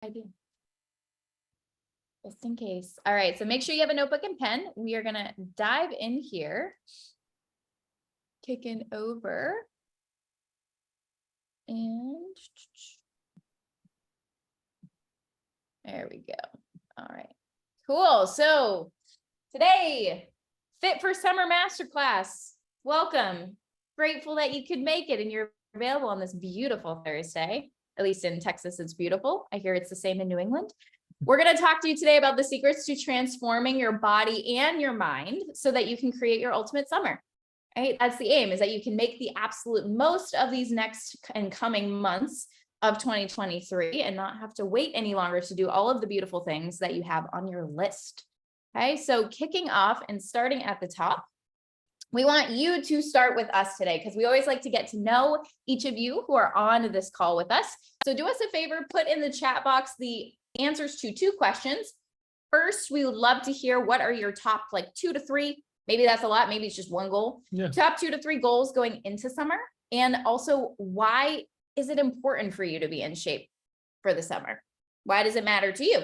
I do. Just in case. All right. So make sure you have a notebook and pen. We are going to dive in here. Kicking over. And there we go. All right. Cool. So today, Fit for Summer Masterclass. Welcome. Grateful that you could make it and you're available on this beautiful Thursday. At least in Texas, it's beautiful. I hear it's the same in New England. We're going to talk to you today about the secrets to transforming your body and your mind so that you can create your ultimate summer. Right? That's the aim, is that you can make the absolute most of these next and coming months of 2023 and not have to wait any longer to do all of the beautiful things that you have on your list. Okay, so kicking off and starting at the top, we want you to start with us today because we always like to get to know each of you who are on this call with us. So do us a favor, put in the chat box the answers to 2 questions. First, we would love to hear what are your top 2 to 3, maybe that's a lot, maybe it's just 1 goal. Yeah. Top 2 to 3 goals going into summer. And also, why is it important for you to be in shape for the summer? Why does it matter to you?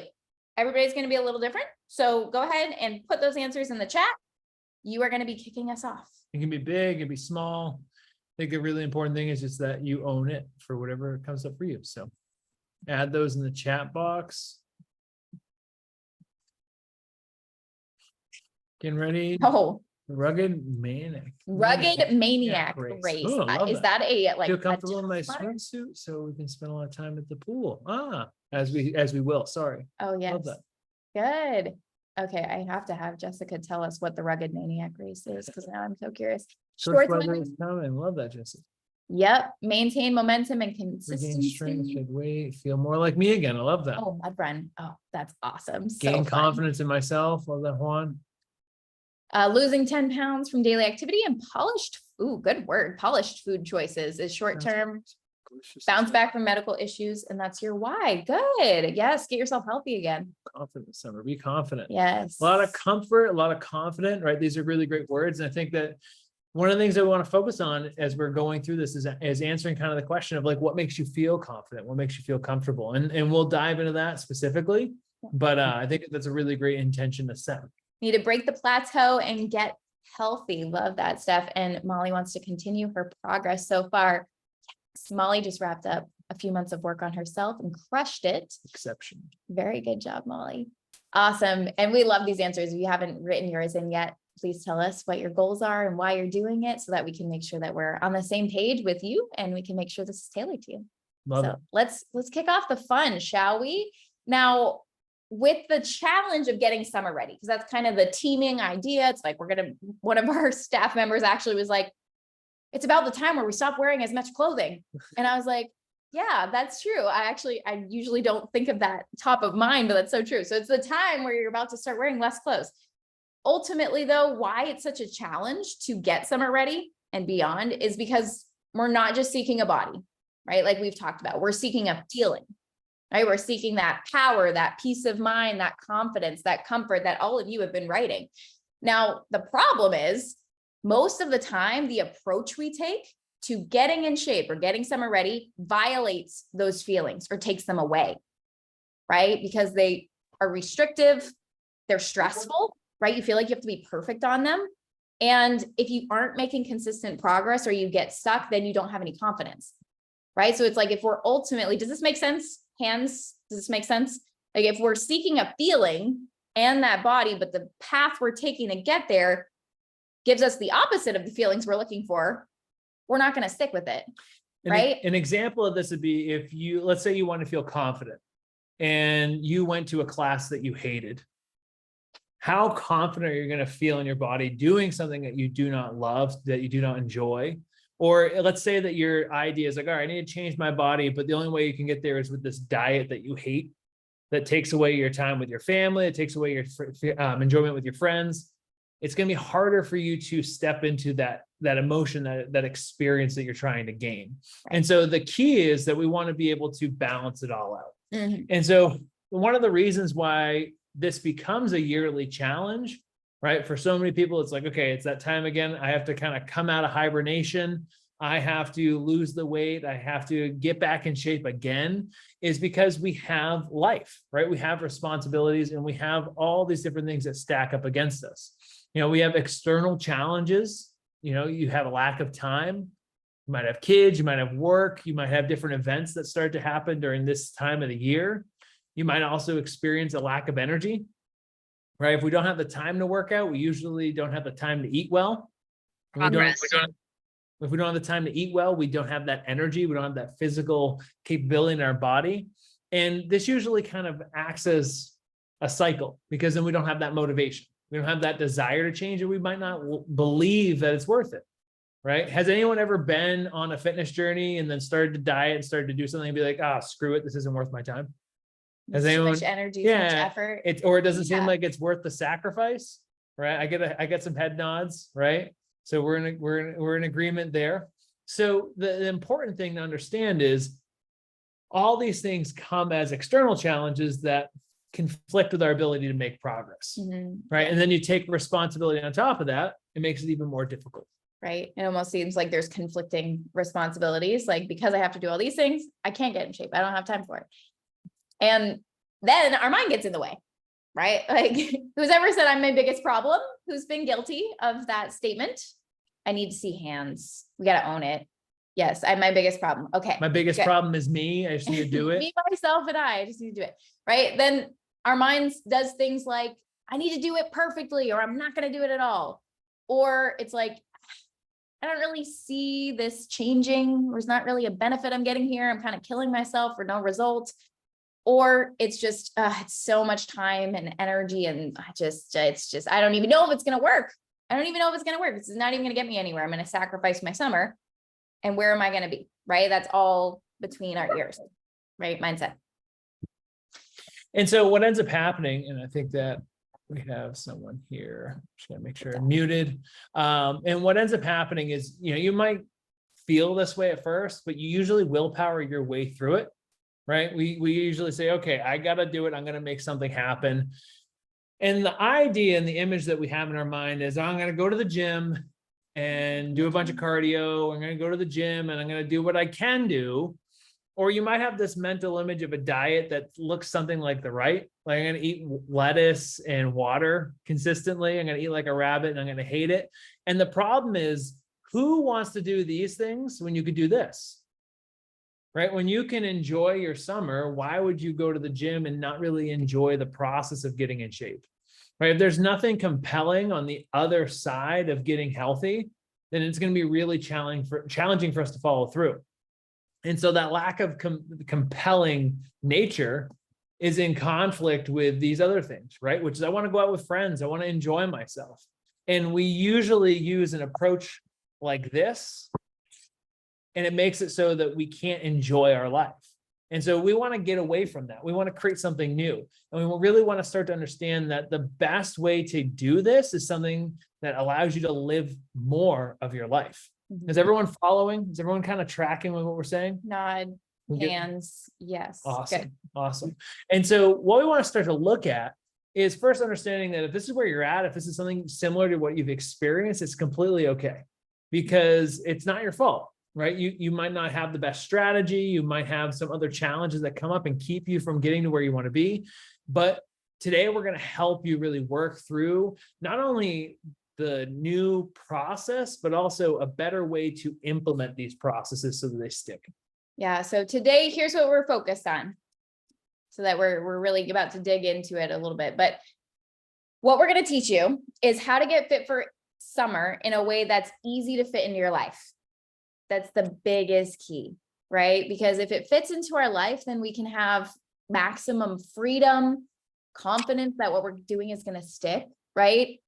Everybody's going to be a little different. So go ahead and put those answers in the chat. You are going to be kicking us off. It can be big, it can be small. I think a really important thing is just that you own it for whatever comes up for you. So add those in the chat box. Getting ready. Oh, Rugged Maniac race. Oh, is that a feel comfortable in my swimsuit so we can spend a lot of time at the pool? As we will. Sorry. Oh yes. Love that. Good. Okay, I have to have Jessica tell us what the Rugged Maniac race is because now I'm so curious. Short weather is coming. Love that, Jessica. Yep. Maintain momentum and consistency. Regain strength, shed weight, feel more like me again. I love that. Oh, mud run. Oh, that's awesome. Gain confidence in myself. Love that, Juan. Losing 10 pounds from daily activity and polished food choices is short-term. Bounce back from medical issues, and that's your why. Good. Yes, get yourself healthy again. Confident summer. Be confident. Yes. A lot of comfort, a lot of confident, right? These are really great words. And I think that one of the things that we want to focus on as we're going through this is answering kind of the question of what makes you feel confident, what makes you feel comfortable. And we'll dive into that specifically. But I think that's a really great intention to set. Need to break the plateau and get healthy. Love that, Steph. And Molly wants to continue her progress so far. Yes, Molly just wrapped up a few months of work on herself and crushed it. Exception. Very good job, Molly. Awesome. And we love these answers. If you haven't written yours in yet, please tell us what your goals are and why you're doing it so that we can make sure that we're on the same page with you and we can make sure this is tailored to you. Love it. Let's kick off the fun, shall we? Now, with the challenge of getting summer ready, because that's kind of the teaming idea. It's one of our staff members actually was like, it's about the time where we stop wearing as much clothing. And I was like, yeah, that's true. I usually don't think of that top of mind, but that's so true. So it's the time where you're about to start wearing less clothes. Ultimately though, why it's such a challenge to get summer ready and beyond is because we're not just seeking a body, right? Like we've talked about, we're seeking a feeling, right? We're seeking that power, that peace of mind, that confidence, that comfort that all of you have been writing. Now, the problem is most of the time, the approach we take to getting in shape or getting summer ready violates those feelings or takes them away, right? Because they are restrictive, they're stressful, right? You feel like you have to be perfect on them. And if you aren't making consistent progress or you get stuck, then you don't have any confidence, right? So it's like, if we're ultimately, does this make sense? Hands, does this make sense? Like if we're seeking a feeling and that body, but the path we're taking to get there gives us the opposite of the feelings we're looking for, we're not going to stick with it, right? An example of this would be if let's say you want to feel confident and you went to a class that you hated. How confident are you going to feel in your body doing something that you do not love, that you do not enjoy? Or let's say that your idea is like, all right, I need to change my body, but the only way you can get there is with this diet that you hate, that takes away your time with your family, it takes away your enjoyment with your friends. It's going to be harder for you to step into that emotion, that experience that you're trying to gain. Right. And so the key is that we want to be able to balance it all out. Mm-hmm. And so one of the reasons why this becomes a yearly challenge, right? For so many people, it's like, okay, it's that time again. I have to kind of come out of hibernation. I have to lose the weight, I have to get back in shape again, is because we have life, right? We have responsibilities and we have all these different things that stack up against us. We have external challenges. You have a lack of time. You might have kids, you might have work, you might have different events that start to happen during this time of the year. You might also experience a lack of energy, right? If we don't have the time to work out, we usually don't have the time to eat well. If we don't have the time to eat well, we don't have that energy, we don't have that physical capability in our body. And this usually kind of acts as a cycle, because then we don't have that motivation. We don't have that desire to change, and we might not believe that it's worth it. Right? Has anyone ever been on a fitness journey and then started to diet and started to do something and be like, screw it, this isn't worth my time? Has anyone? Too much energy, too much effort. It doesn't seem like it's worth the sacrifice, right? I get some head nods, right? So we're in agreement there. So the important thing to understand is all these things come as external challenges that conflict with our ability to make progress, right? And then you take responsibility on top of that, it makes it even more difficult. Right. It almost seems like there's conflicting responsibilities. Like, because I have to do all these things, I can't get in shape. I don't have time for it. And then our mind gets in the way, right? Like, who's ever said I'm my biggest problem? Who's been guilty of that statement? I need to see hands. We got to own it. Yes, I'm my biggest problem. Okay. My biggest problem is me. I just need to do it. Me, myself, and I just need to do it. Right. Then our minds does things like, I need to do it perfectly, or I'm not going to do it at all. Or it's like, I don't really see this changing. There's not really a benefit I'm getting here. I'm kind of killing myself for no result. Or it's just, it's so much time and energy. And I don't even know if it's going to work. I don't even know if it's going to work. This is not even going to get me anywhere. I'm going to sacrifice my summer. And where am I going to be? Right. That's all between our ears, right? Mindset. And so what ends up happening, and I think that we have someone here, just gotta make sure I'm muted. And what ends up happening is, you might feel this way at first, but you usually willpower your way through it, right? We usually say, okay, I gotta do it. I'm gonna make something happen. And the idea and the image that we have in our mind is, I'm gonna go to the gym and do a bunch of cardio. I'm gonna go to the gym and I'm gonna do what I can do. Or you might have this mental image of a diet that looks something like the right, like I'm going to eat lettuce and water consistently. I'm going to eat like a rabbit and I'm going to hate it. And the problem is, who wants to do these things when you could do this? Right? When you can enjoy your summer, why would you go to the gym and not really enjoy the process of getting in shape? Right? If there's nothing compelling on the other side of getting healthy, then it's going to be really challenging for us to follow through. And so that lack of compelling nature is in conflict with these other things, right? Which is, I want to go out with friends. I want to enjoy myself. And we usually use an approach like this, and it makes it so that we can't enjoy our life. And so we want to get away from that. We want to create something new. And we really want to start to understand that the best way to do this is something that allows you to live more of your life. Is everyone following? Is everyone kind of tracking with what we're saying? Nod, hands. Yes. Awesome. Good. Awesome. And so what we want to start to look at is first understanding that if this is where you're at, if this is something similar to what you've experienced, it's completely okay, because it's not your fault, right? You might not have the best strategy. You might have some other challenges that come up and keep you from getting to where you want to be. But today we're going to help you really work through not only the new process, but also a better way to implement these processes so that they stick. Yeah. So today, here's what we're focused on, so that we're really about to dig into it a little bit. But what we're going to teach you is how to get fit for summer in a way that's easy to fit into your life. That's the biggest key, right? Because if it fits into our life, then we can have maximum freedom, confidence that what we're doing is going to stick, right?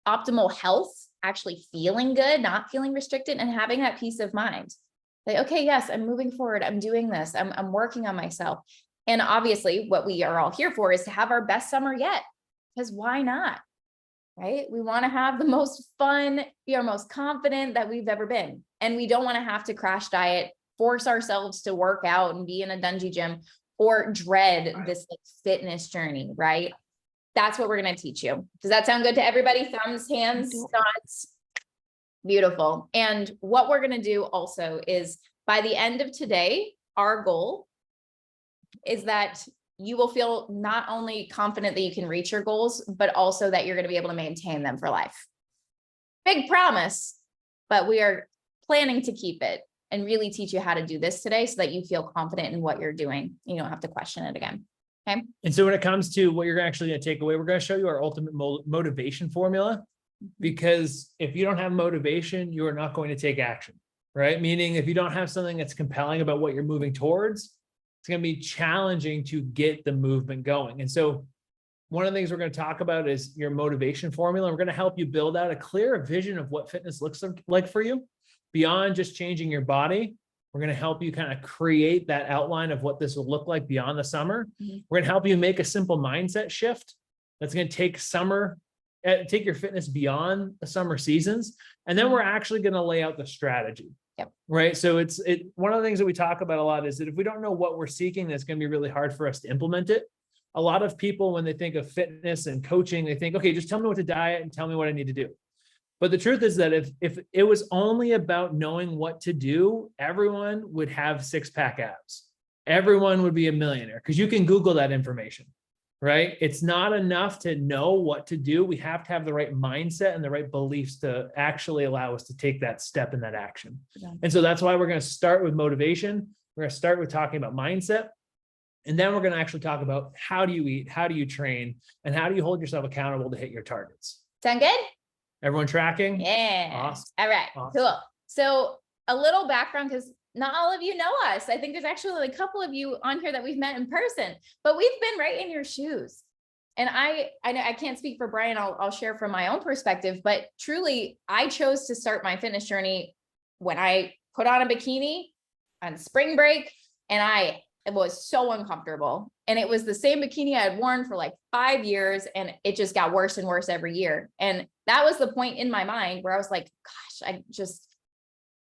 Optimal health, actually feeling good, not feeling restricted, and having that peace of mind. Like, okay, yes, I'm moving forward. I'm doing this. I'm working on myself. And obviously what we are all here for is to have our best summer yet, because why not? Right? We want to have the most fun, be our most confident that we've ever been. And we don't want to have to crash diet, force ourselves to work out and be in a dungy gym, or dread this like fitness journey, right? That's what we're going to teach you. Does that sound good to everybody? Thumbs, hands, nods. Beautiful. And what we're going to do also is by the end of today, our goal is that you will feel not only confident that you can reach your goals, but also that you're going to be able to maintain them for life. Big promise, but we are planning to keep it and really teach you how to do this today so that you feel confident in what you're doing. You don't have to question it again. Okay. And so when it comes to what you're actually going to take away, we're going to show you our ultimate motivation formula, because if you don't have motivation, you are not going to take action, right? Meaning if you don't have something that's compelling about what you're moving towards, it's going to be challenging to get the movement going. And so one of the things we're going to talk about is your motivation formula. We're going to help you build out a clear vision of what fitness looks like for you beyond just changing your body. We're going to help you kind of create that outline of what this will look like beyond the summer. We're going to help you make a simple mindset shift that's going to take your fitness beyond the summer seasons. And then we're actually going to lay out the strategy. Yep. Right. So one of the things that we talk about a lot is that if we don't know what we're seeking, that's going to be really hard for us to implement it. A lot of people, when they think of fitness and coaching, they think, okay, just tell me what to diet and tell me what I need to do. But the truth is that if it was only about knowing what to do, everyone would have six-pack abs. Everyone would be a millionaire, because you can Google that information, right? It's not enough to know what to do. We have to have the right mindset and the right beliefs to actually allow us to take that step in that action. Yeah. And so that's why we're going to start with motivation. We're going to start with talking about mindset. And then we're going to actually talk about how do you eat, how do you train, and how do you hold yourself accountable to hit your targets. Sound good? Everyone tracking? Yeah. Awesome. All right. Awesome. Cool. So a little background, because not all of you know us. I think there's actually a couple of you on here that we've met in person, but we've been right in your shoes. And I know I can't speak for Brian. I'll share from my own perspective, but truly I chose to start my fitness journey when I put on a bikini on spring break, and it was so uncomfortable. And it was the same bikini I had worn for like 5 years, and it just got worse and worse every year. And that was the point in my mind where I was like, gosh,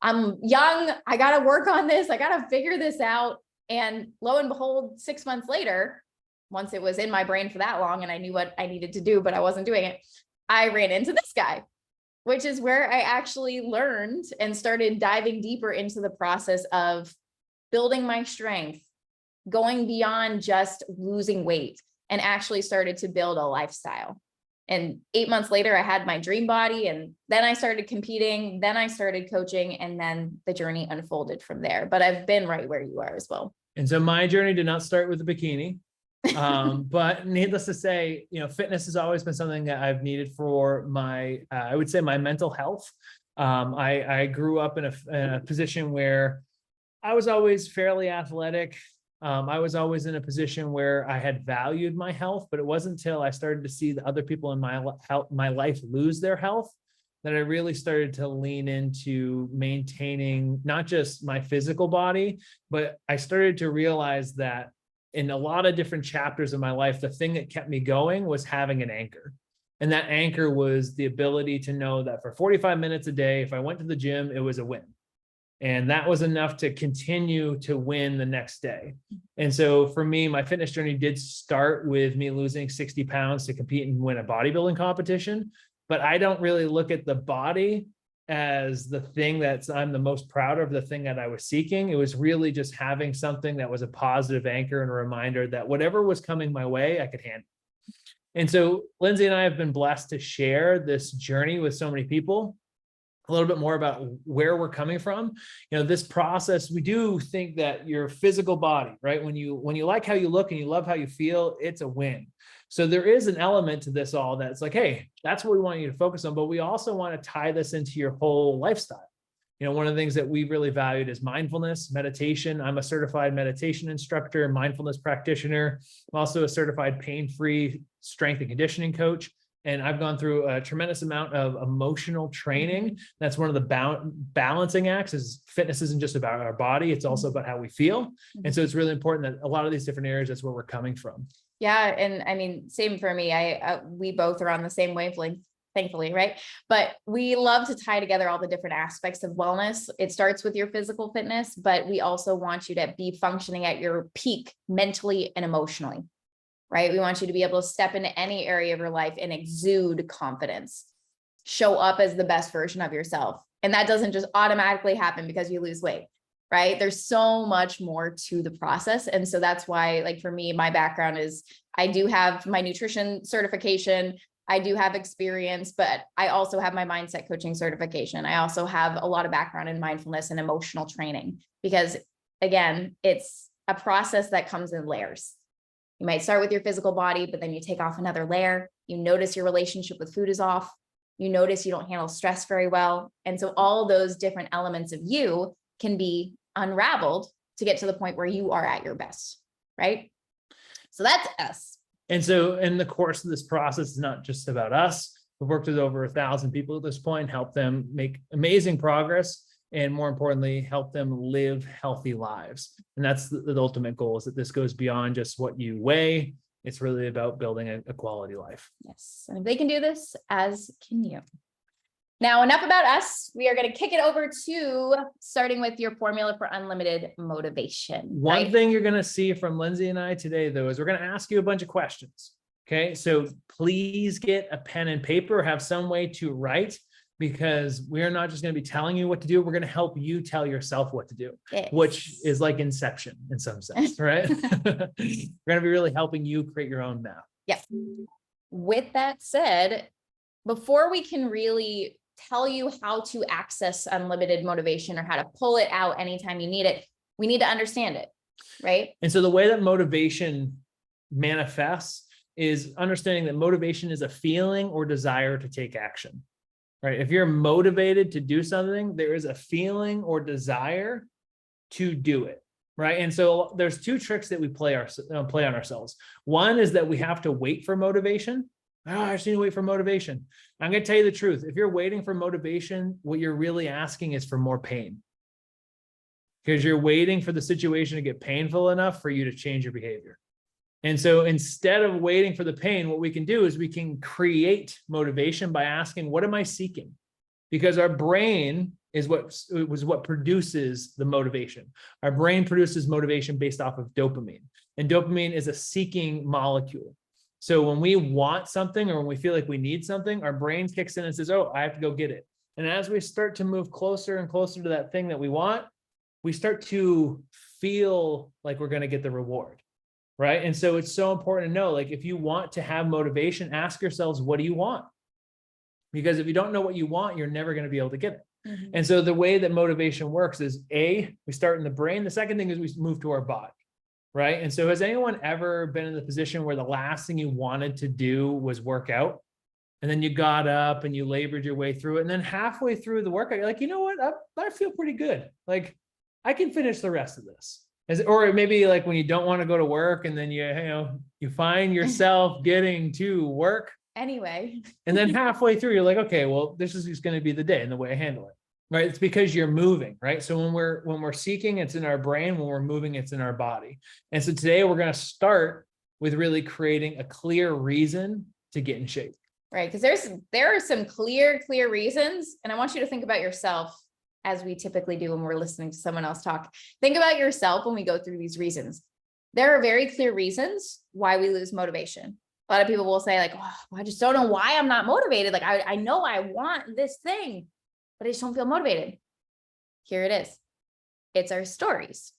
I'm young. I got to work on this. I got to figure this out. And lo and behold, 6 months later, once it was in my brain for that long and I knew what I needed to do, but I wasn't doing it, I ran into this guy, which is where I actually learned and started diving deeper into the process of building my strength, going beyond just losing weight, and actually started to build a lifestyle. And 8 months later, I had my dream body, and then I started competing, then I started coaching, and then the journey unfolded from there. But I've been right where you are as well. And so my journey did not start with a bikini. But needless to say, fitness has always been something that I've needed for my, I would say my mental health. I grew up in a position where I was always fairly athletic. I was always in a position where I had valued my health, but it wasn't until I started to see the other people in my life lose their health that I really started to lean into maintaining not just my physical body, but I started to realize that in a lot of different chapters of my life, the thing that kept me going was having an anchor. And that anchor was the ability to know that for 45 minutes a day, if I went to the gym, it was a win. And that was enough to continue to win the next day. And so for me, my fitness journey did start with me losing 60 pounds to compete and win a bodybuilding competition. But I don't really look at the body as the thing I'm the most proud of, the thing that I was seeking. It was really just having something that was a positive anchor and a reminder that whatever was coming my way, I could handle. And so Lindsey and I have been blessed to share this journey with so many people. A little bit more about where we're coming from. This process, we do think that your physical body, right? When you like how you look and you love how you feel, it's a win. So there is an element to this all that's like, hey, that's what we want you to focus on, but we also want to tie this into your whole lifestyle. One of the things that we really valued is mindfulness, meditation. I'm a certified meditation instructor, mindfulness practitioner. I'm also a certified pain-free strength and conditioning coach. And I've gone through a tremendous amount of emotional training. That's one of the balancing acts. Is fitness isn't just about our body, it's also about how we feel. And so it's really important that a lot of these different areas, that's where we're coming from. Yeah. And I mean, same for me. We both are on the same wavelength, thankfully, right? But we love to tie together all the different aspects of wellness. It starts with your physical fitness, but we also want you to be functioning at your peak mentally and emotionally. Right? We want you to be able to step into any area of your life and exude confidence. show up as the best version of yourself. And that doesn't just automatically happen because you lose weight, right? There's so much more to the process. And so that's why, like, for me, my background is I do have my nutrition certification. I do have experience, but I also have my mindset coaching certification. I also have a lot of background in mindfulness and emotional training, because again, it's a process that comes in layers. You might start with your physical body, but then you take off another layer. You notice your relationship with food is off. You notice you don't handle stress very well. And so all those different elements of you can be unraveled to get to the point where you are at your best, right? So that's us. And so in the course of this process, it's not just about us. We've worked with over 1,000 people at this point, helped them make amazing progress, and more importantly, help them live healthy lives. And that's the ultimate goal, is that this goes beyond just what you weigh. It's really about building a quality life. Yes. And if they can do this, as can you. Now, enough about us. We are going to kick it over to starting with your formula for unlimited motivation. One thing you're going to see from Lindsey and I today, though, is we're going to ask you a bunch of questions. Okay. So please get a pen and paper, have some way to write, because we're not just going to be telling you what to do. We're going to help you tell yourself what to do, which is like Inception in some sense, right? We're going to be really helping you create your own map. Yeah. With that said, before we can really tell you how to access unlimited motivation or how to pull it out anytime you need it, we need to understand it, right? And so the way that motivation manifests is understanding that motivation is a feeling or desire to take action, right? If you're motivated to do something, there is a feeling or desire to do it, right? And so there's two tricks that we play on ourselves. One is that we have to wait for motivation. Oh, I just need to wait for motivation. I'm going to tell you the truth. If you're waiting for motivation, what you're really asking is for more pain, because you're waiting for the situation to get painful enough for you to change your behavior. And so instead of waiting for the pain, what we can do is we can create motivation by asking, what am I seeking? Because our brain is what produces the motivation. Our brain produces motivation based off of dopamine, and dopamine is a seeking molecule. So when we want something, or when we feel like we need something, our brain kicks in and says, oh, I have to go get it. And as we start to move closer and closer to that thing that we want, we start to feel like we're going to get the reward, right? And so it's so important to know, like, if you want to have motivation, ask yourselves, what do you want? Because if you don't know what you want, you're never going to be able to get it. Mm-hmm. And so the way that motivation works is, we start in the brain. The second thing is we move to our body. Right. And so has anyone ever been in the position where the last thing you wanted to do was work out? And then you got up and you labored your way through it. And then halfway through the workout, you're like, you know what? I feel pretty good. Like, I can finish the rest of this. Or maybe like when you don't want to go to work, and then you find yourself getting to work anyway. And then halfway through, you're like, okay, well, this is just going to be the day and the way I handle it. Right. It's because you're moving, right? So when we're seeking, it's in our brain. When we're moving, it's in our body. And so today we're going to start with really creating a clear reason to get in shape. Right. Because there are some clear reasons. And I want you to think about yourself, as we typically do when we're listening to someone else talk. Think about yourself when we go through these reasons. There are very clear reasons why we lose motivation. A lot of people will say, like, oh, I just don't know why I'm not motivated. Like, I know I want this thing, but I just don't feel motivated. Here it is. It's our stories.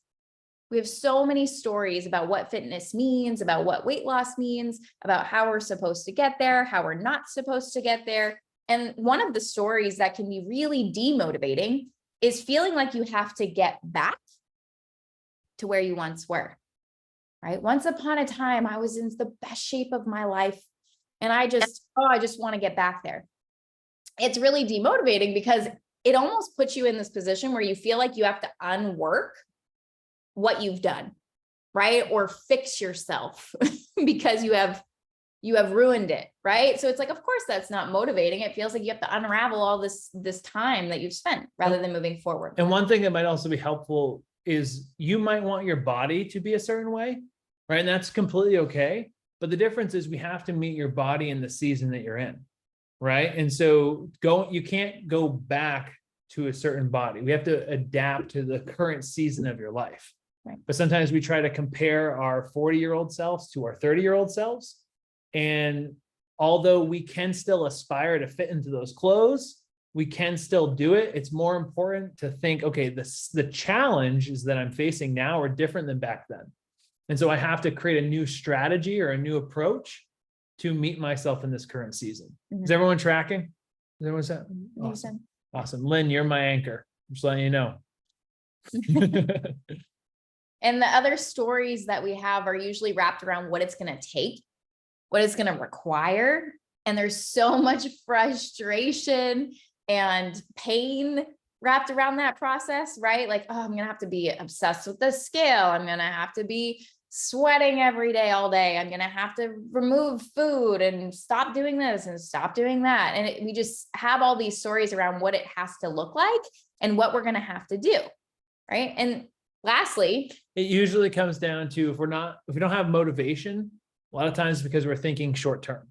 We have so many stories about what fitness means, about what weight loss means, about how we're supposed to get there, how we're not supposed to get there. And one of the stories that can be really demotivating is feeling like you have to get back to where you once were, right? Once upon a time, I was in the best shape of my life, and I just want to get back there. It's really demotivating because it almost puts you in this position where you feel like you have to unwork what you've done, right? Or fix yourself because you have ruined it, right? So it's like, of course, that's not motivating. It feels like you have to unravel all this time that you've spent rather than moving forward. And one thing that might also be helpful is you might want your body to be a certain way, right? And that's completely okay. But the difference is we have to meet your body in the season that you're in. Right. And so you can't go back to a certain body. We have to adapt to the current season of your life. Right. But sometimes we try to compare our 40-year-old selves to our 30-year-old selves. And although we can still aspire to fit into those clothes, we can still do it. It's more important to think, okay, the challenges that I'm facing now are different than back then. And so I have to create a new strategy or a new approach to meet myself in this current season. Is everyone tracking? Is everyone set? Awesome. Awesome. Lynn, you're my anchor. I'm just letting you know. And the other stories that we have are usually wrapped around what it's going to take, what it's going to require. And there's so much frustration and pain wrapped around that process, right? Like, oh, I'm going to have to be obsessed with the scale. I'm going to have to be sweating every day, all day. I'm going to have to remove food and stop doing this and stop doing that. And we just have all these stories around what it has to look like and what we're going to have to do. Right. And lastly, it usually comes down to, if we don't have motivation, a lot of times because we're thinking short term,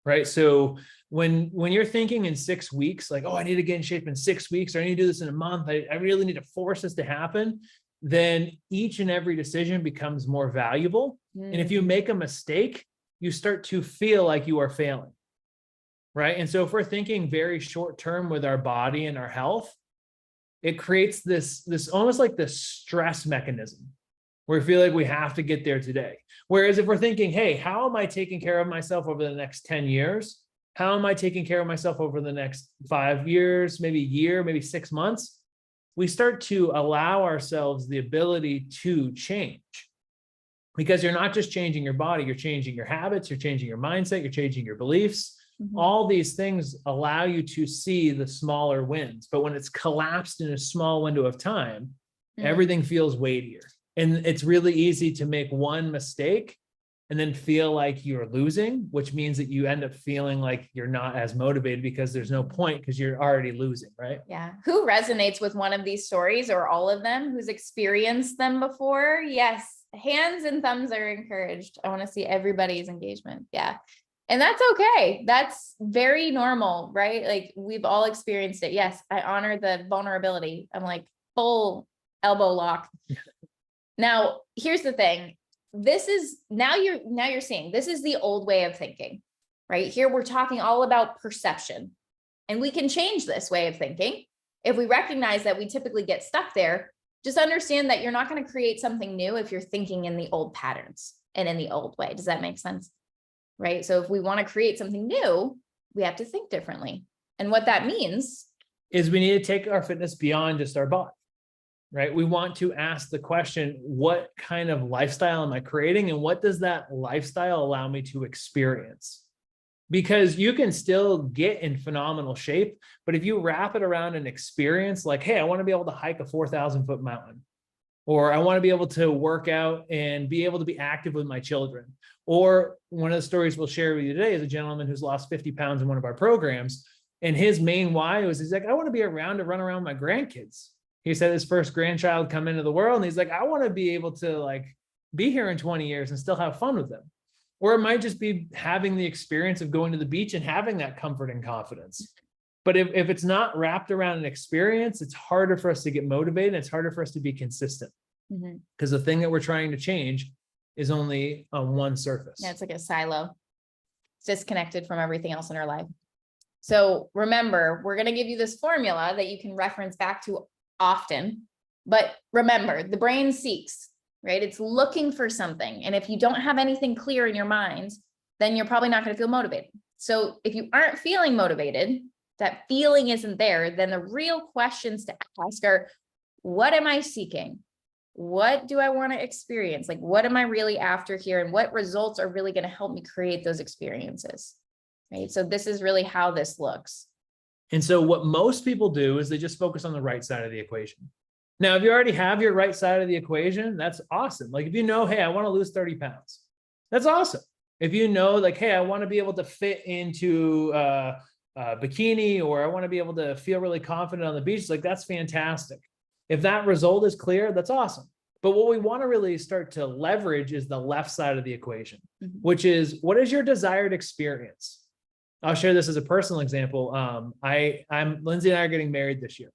right? So when you're thinking in 6 weeks, like, oh, I need to get in shape in 6 weeks, or I need to do this in a month, I really need to force this to happen, then each and every decision becomes more valuable. And if you make a mistake, you start to feel like you are failing, right? And so if we're thinking very short term with our body and our health, it creates this almost like this stress mechanism where we feel like we have to get there today. Whereas if we're thinking, hey, how am I taking care of myself over the next 10 years? How am I taking care of myself over the next 5 years, maybe a year, maybe 6 months? We start to allow ourselves the ability to change, because you're not just changing your body, you're changing your habits, you're changing your mindset, you're changing your beliefs. All these things allow you to see the smaller wins. But when it's collapsed in a small window of time, everything feels weightier. And it's really easy to make one mistake and then feel like you're losing, which means that you end up feeling like you're not as motivated because there's no point, because you're already losing, right? Yeah. Who resonates with one of these stories, or all of them? Who's experienced them before? Yes. Hands and thumbs are encouraged. I want to see everybody's engagement. Yeah. And that's okay. That's very normal, right? Like, we've all experienced it. Yes. I honor the vulnerability. I'm like, full elbow lock. Now, here's the thing. This is now you're seeing, this is the old way of thinking, right? Here we're talking all about perception, and we can change this way of thinking. If we recognize that we typically get stuck there, just understand that you're not going to create something new if you're thinking in the old patterns and in the old way. Does that make sense? Right? So if we want to create something new, we have to think differently. And what that means is we need to take our fitness beyond just our body. Right? We want to ask the question, what kind of lifestyle am I creating? And what does that lifestyle allow me to experience? Because you can still get in phenomenal shape, but if you wrap it around an experience like, hey, I want to be able to hike a 4,000-foot mountain, or I want to be able to work out and be able to be active with my children. Or one of the stories we'll share with you today is a gentleman who's lost 50 pounds in one of our programs. And his main why was, he's like, I want to be around to run around with my grandkids. He said his first grandchild come into the world, and he's like, I want to be able to like be here in 20 years and still have fun with them. Or it might just be having the experience of going to the beach and having that comfort and confidence. But if it's not wrapped around an experience, it's harder for us to get motivated. It's harder for us to be consistent, because the thing that we're trying to change is only on one surface. Yeah, it's like a silo. It's disconnected from everything else in our life. So remember, we're going to give you this formula that you can reference back to often, but remember, the brain seeks, right? It's looking for something. And if you don't have anything clear in your mind, then you're probably not going to feel motivated. So if you aren't feeling motivated, that feeling isn't there, then the real questions to ask are, what am I seeking? What do I want to experience? Like, what am I really after here? And what results are really going to help me create those experiences? Right? So this is really how this looks. And so what most people do is they just focus on the right side of the equation. Now, if you already have your right side of the equation, that's awesome. Like if you know, hey, I want to lose 30 pounds, that's awesome. If you know, like, hey, I want to be able to fit into a bikini, or I want to be able to feel really confident on the beach, like that's fantastic. If that result is clear, that's awesome. But what we want to really start to leverage is the left side of the equation, which is, what is your desired experience? I'll share this as a personal example. Lindsey and I are getting married this year.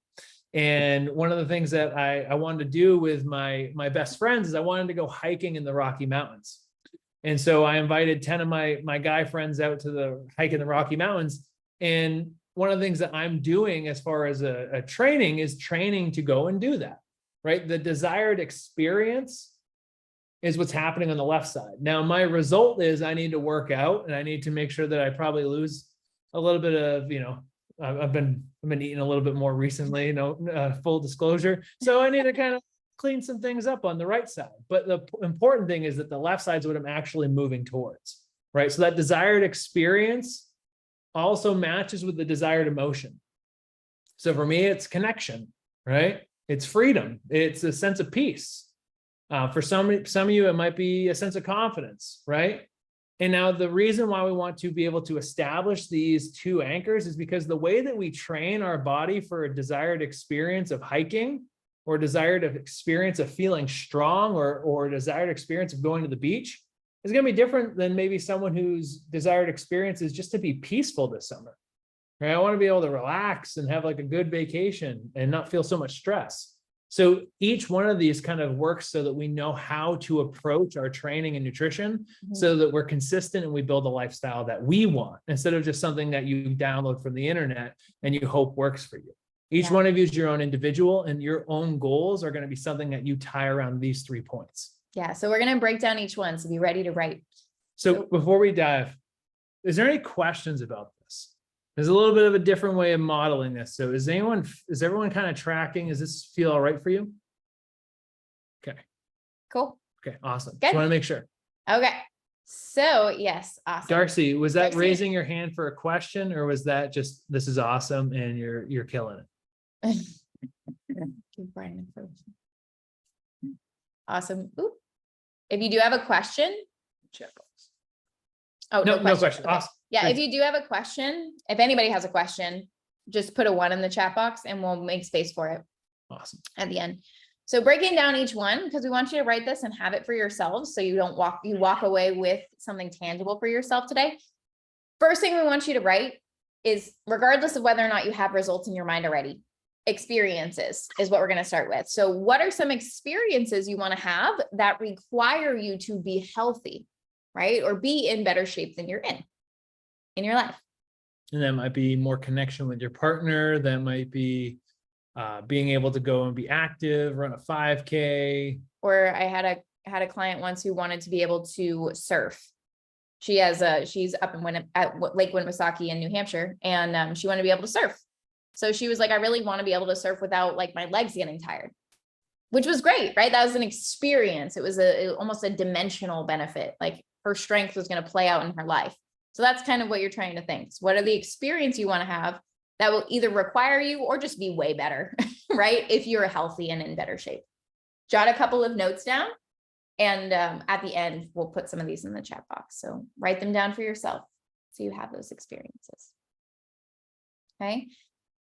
And one of the things that I wanted to do with my best friends is I wanted to go hiking in the Rocky Mountains. And so I invited 10 of my guy friends out to the hike in the Rocky Mountains. And one of the things that I'm doing as far as a training is training to go and do that, right? The desired experience is what's happening on the left side. Now, my result is I need to work out and I need to make sure that I probably lose a little bit of, I've been eating a little bit more recently, full disclosure. So I need to kind of clean some things up on the right side. But the important thing is that the left side is what I'm actually moving towards, right? So that desired experience also matches with the desired emotion. So for me, it's connection, right? It's freedom. It's a sense of peace. For some of you, it might be a sense of confidence, right? And now the reason why we want to be able to establish these two anchors is because the way that we train our body for a desired experience of hiking or desired experience of feeling strong or desired experience of going to the beach is going to be different than maybe someone whose desired experience is just to be peaceful this summer. Right? I want to be able to relax and have like a good vacation and not feel so much stress. So each one of these kind of works so that we know how to approach our training and nutrition so that we're consistent and we build a lifestyle that we want instead of just something that you download from the internet and you hope works for you. Each one of you is your own individual and your own goals are going to be something that you tie around these 3 points. Yeah. So we're going to break down each one. So be ready to write. So before we dive, is there any questions about this? There's a little bit of a different way of modeling this. So is everyone kind of tracking? Does this feel all right for you? Okay. Cool. Okay. Awesome. Good. Just want to make sure. Okay. So yes. Awesome. Darcy, was that raising your hand for a question or was that just, this is awesome and you're killing it? Give Brian information. Awesome. Ooh. If you do have a question. Check box. Oh, no question. Okay. Awesome. Yeah. Great. If you do have a question, if anybody has a question, just put a 1 in the chat box and we'll make space for it. Awesome. At the end. So breaking down each one, because we want you to write this and have it for yourselves. So you walk away with something tangible for yourself today. First thing we want you to write is, regardless of whether or not you have results in your mind already, experiences is what we're going to start with. So what are some experiences you want to have that require you to be healthy, right? Or be in better shape than you're in your life. And that might be more connection with your partner. That might be being able to go and be active, run a 5K. Or I had a client once who wanted to be able to surf. She's up at Lake Winnipesaukee in New Hampshire, and she wanted to be able to surf. So she was like, I really want to be able to surf without like my legs getting tired, which was great, right? That was an experience. It was almost a dimensional benefit. Like her strength was going to play out in her life. So that's kind of what you're trying to think. So what are the experience you want to have that will either require you or just be way better, right? If you're healthy and in better shape. Jot a couple of notes down. And at the end, we'll put some of these in the chat box. So write them down for yourself so you have those experiences. Okay.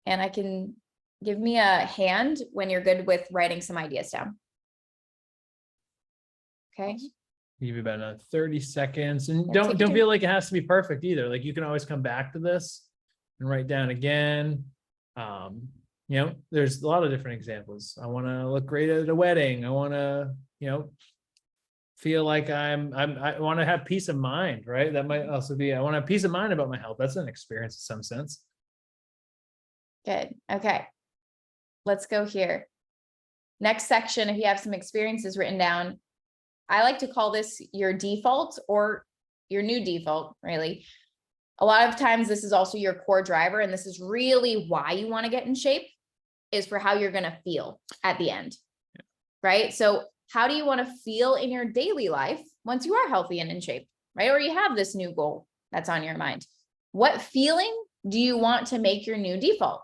And I can give me a hand when you're good with writing some ideas down. Okay. Give you about another 30 seconds. And Yeah, don't feel like it has to be perfect either. Like you can always come back to this and write down again. There's a lot of different examples. I want to look great at a wedding. I want to, feel like I want to have peace of mind, right? That might also be, I want to have peace of mind about my health. That's an experience in some sense. Good. Okay. Let's go here. Next section, if you have some experiences written down, I like to call this your default or your new default, really. A lot of times this is also your core driver, and this is really why you want to get in shape, is for how you're going to feel at the end, right? So how do you want to feel in your daily life once you are healthy and in shape, right? Or you have this new goal that's on your mind. What feeling do you want to make your new default?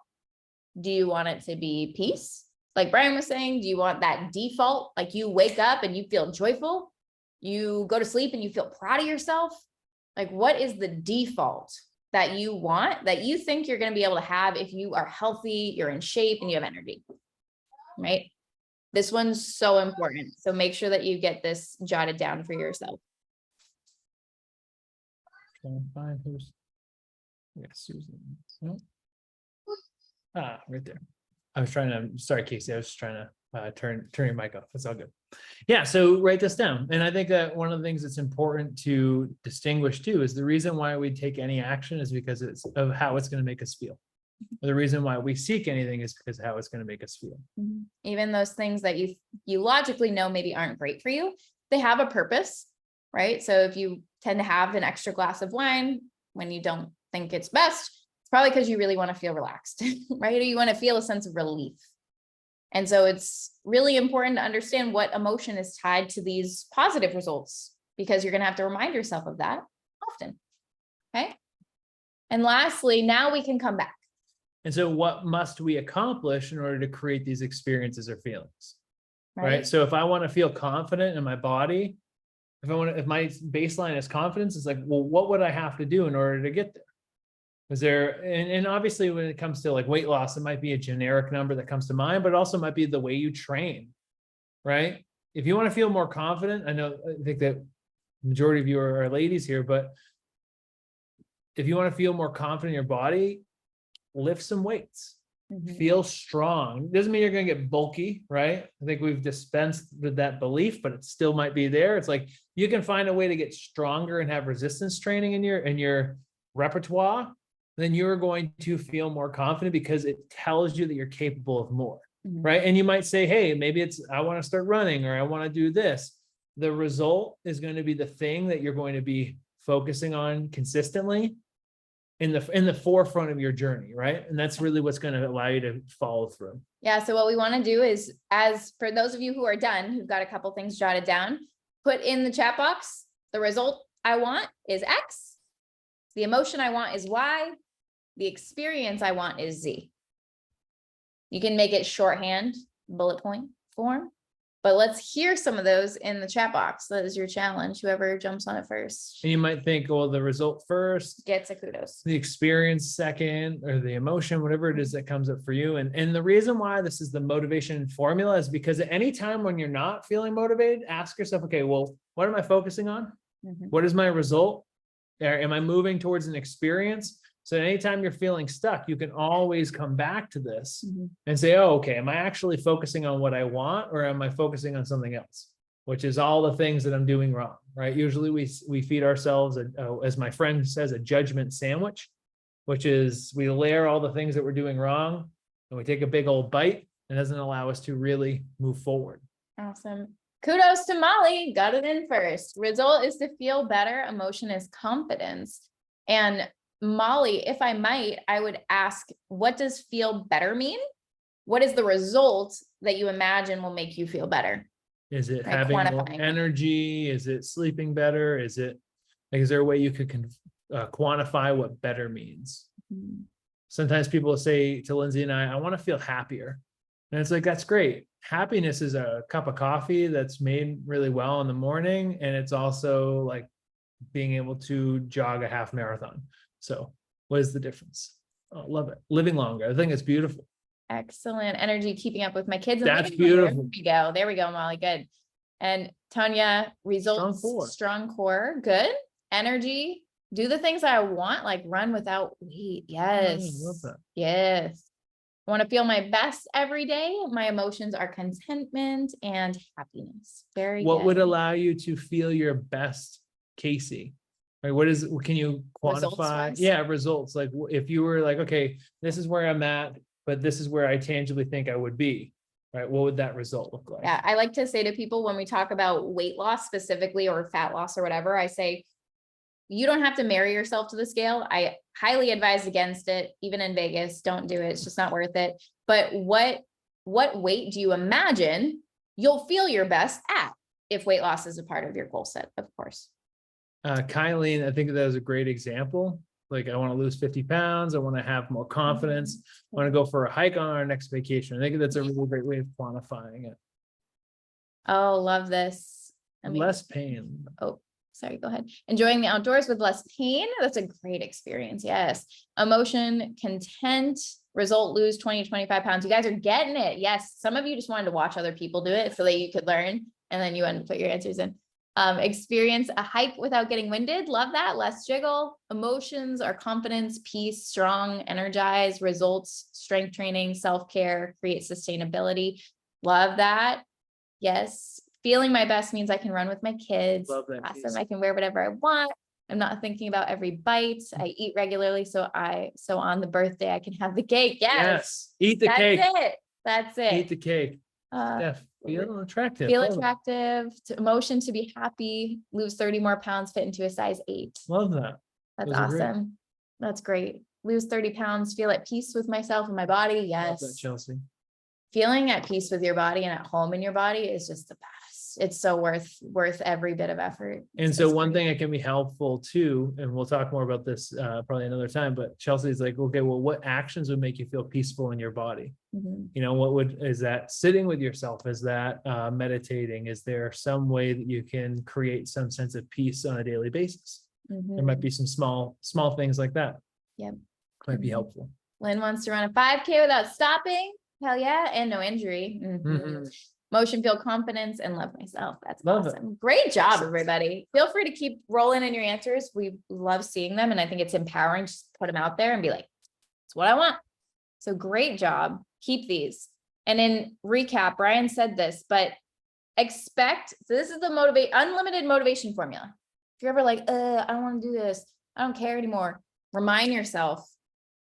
Do you want it to be peace? Like Brian was saying, do you want that default? Like you wake up and you feel joyful, you go to sleep and you feel proud of yourself. Like what is the default that you want, that you think you're going to be able to have if you are healthy, you're in shape and you have energy, right? This one's so important. So make sure that you get this jotted down for yourself. Trying to find who's, yeah, Susan. No. Right there. Sorry, Casey. I was trying to turn your mic off. It's all good. Yeah. So write this down. And I think that one of the things that's important to distinguish too is the reason why we take any action is because it's of how it's going to make us feel. The reason why we seek anything is because of how it's going to make us feel. Even those things that you logically know maybe aren't great for you, they have a purpose, right? So if you tend to have an extra glass of wine when you don't think it's best, it's probably because you really want to feel relaxed, right? Or you want to feel a sense of relief. And so it's really important to understand what emotion is tied to these positive results, because you're going to have to remind yourself of that often. Okay. And lastly, now we can come back. And so what must we accomplish in order to create these experiences or feelings? Right. So if I want to feel confident in my body, if my baseline is confidence, it's like, well, what would I have to do in order to get there? Is there, and obviously when it comes to like weight loss, it might be a generic number that comes to mind, but it also might be the way you train, right? If you want to feel more confident, I think that the majority of you are ladies here, but if you want to feel more confident in your body, lift some weights, feel strong. Doesn't mean you're going to get bulky, right? I think we've dispensed with that belief, but it still might be there. It's like, you can find a way to get stronger and have resistance training in your repertoire, then you're going to feel more confident because it tells you that you're capable of more, right? And you might say, hey, maybe it's, I want to start running, or I want to do this. The result is going to be the thing that you're going to be focusing on consistently in the forefront of your journey, right? And that's really what's going to allow you to follow through. Yeah. So what we want to do is, as for those of you who are done, who've got a couple things jotted down, put in the chat box, the result I want is X. The emotion I want is Y. The experience I want is Z. You can make it shorthand, bullet point form, but let's hear some of those in the chat box. That is your challenge. Whoever jumps on it first. And you might think, well, the result first gets a kudos. The experience second, or the emotion, whatever it is that comes up for you. And the reason why this is the motivation formula is because at any time when you're not feeling motivated, ask yourself, okay, well, what am I focusing on? What is my result? Am I moving towards an experience? So anytime you're feeling stuck, you can always come back to this and say, oh, okay, am I actually focusing on what I want, or am I focusing on something else, which is all the things that I'm doing wrong, right? Usually we feed ourselves, as my friend says, a judgment sandwich, which is we layer all the things that we're doing wrong and we take a big old bite, and doesn't allow us to really move forward. Awesome. Kudos to Molly. Got it in first. Result is to feel better. Emotion is confidence. And Molly, if I might, I would ask, what does feel better mean? What is the result that you imagine will make you feel better? Is it having more energy? Is it sleeping better? Is there a way you could quantify what better means? Sometimes people will say to Lindsey and I want to feel happier. And it's like, that's great. Happiness is a cup of coffee that's made really well in the morning. And it's also like being able to jog a half marathon. So what is the difference? Oh, love it. Living longer. I think it's beautiful. Excellent. Energy, keeping up with my kids. That's beautiful. There we go, Molly. Good. And Tanya, results, strong core. Good. Energy, do the things I want, like run without weight. Yes. I love that. Yes. I want to feel my best every day. My emotions are contentment and happiness. Very good. What would allow you to feel your best, Casey? Right, can you quantify? Results. Like if you were like, okay, this is where I'm at, but this is where I tangibly think I would be, right? What would that result look like? Yeah, I like to say to people when we talk about weight loss specifically, or fat loss or whatever, I say, you don't have to marry yourself to the scale. I highly advise against it. Even in Vegas, don't do it. It's just not worth it. But what weight do you imagine you'll feel your best at if weight loss is a part of your goal set, of course? Kylie, I think that was a great example. Like, I want to lose 50 pounds. I want to have more confidence. I want to go for a hike on our next vacation. I think that's a really great way of quantifying it. Oh, love this. Less pain. Oh, sorry, go ahead. Enjoying the outdoors with less pain. That's a great experience. Yes. Emotion, content, result, lose 20 to 25 pounds. You guys are getting it. Yes. Some of you just wanted to watch other people do it so that you could learn, and then you had to put your answers in. Experience a hike without getting winded. Love that. Less jiggle. Emotions are confidence, peace, strong, energize, results, strength training, self-care, create sustainability. Love that. Yes. Feeling my best means I can run with my kids. Love that Awesome. piece. I can wear whatever I want. I'm not thinking about every bite. I eat regularly. So on the birthday, I can have the cake. Yes. Eat the That's cake. it. That's it. Eat the cake. Uh, Yeah. Feel attractive. Feel Love it. attractive, to emotion to be happy, lose 30 more pounds, fit into a size 8. Love that. That's Those are great. awesome. That's great. Lose 30 pounds, feel at peace with myself and my body. Love Yes. that, Chelsea. Feeling at peace with your body and at home in your body is just the best. It's so worth every bit of effort. And so one thing that can be helpful too, and we'll talk more about this probably another time, but Chelsea's like, okay, well, what actions would make you feel peaceful in your body? Mhm. You know, is that sitting with yourself? Is that meditating? Is there some way that you can create some sense of peace on a daily basis? There might be some small things like that. Yep. Might be helpful. Lynn wants to run a 5K without stopping. Hell yeah. And no injury. Motion, feel confidence, and love myself. That's awesome. Great job, everybody. Feel free to keep rolling in your answers. We love seeing them. And I think it's empowering. Just put them out there and be like, it's what I want. So great job. Keep these. And in recap, Brian said this, but expect, so this is the unlimited motivation formula. If you're ever like, I don't want to do this, I don't care anymore. Remind yourself,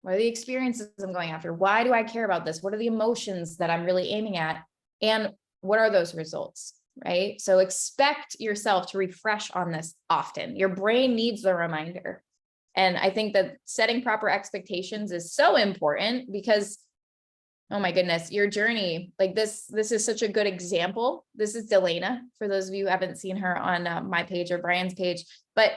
what are the experiences I'm going after? Why do I care about this? What are the emotions that I'm really aiming at? And what are those results, right? So expect yourself to refresh on this often. Your brain needs the reminder. And I think that setting proper expectations is so important because, oh my goodness, your journey, like this is such a good example. This is Delana, for those of you who haven't seen her on my page or Brian's page. But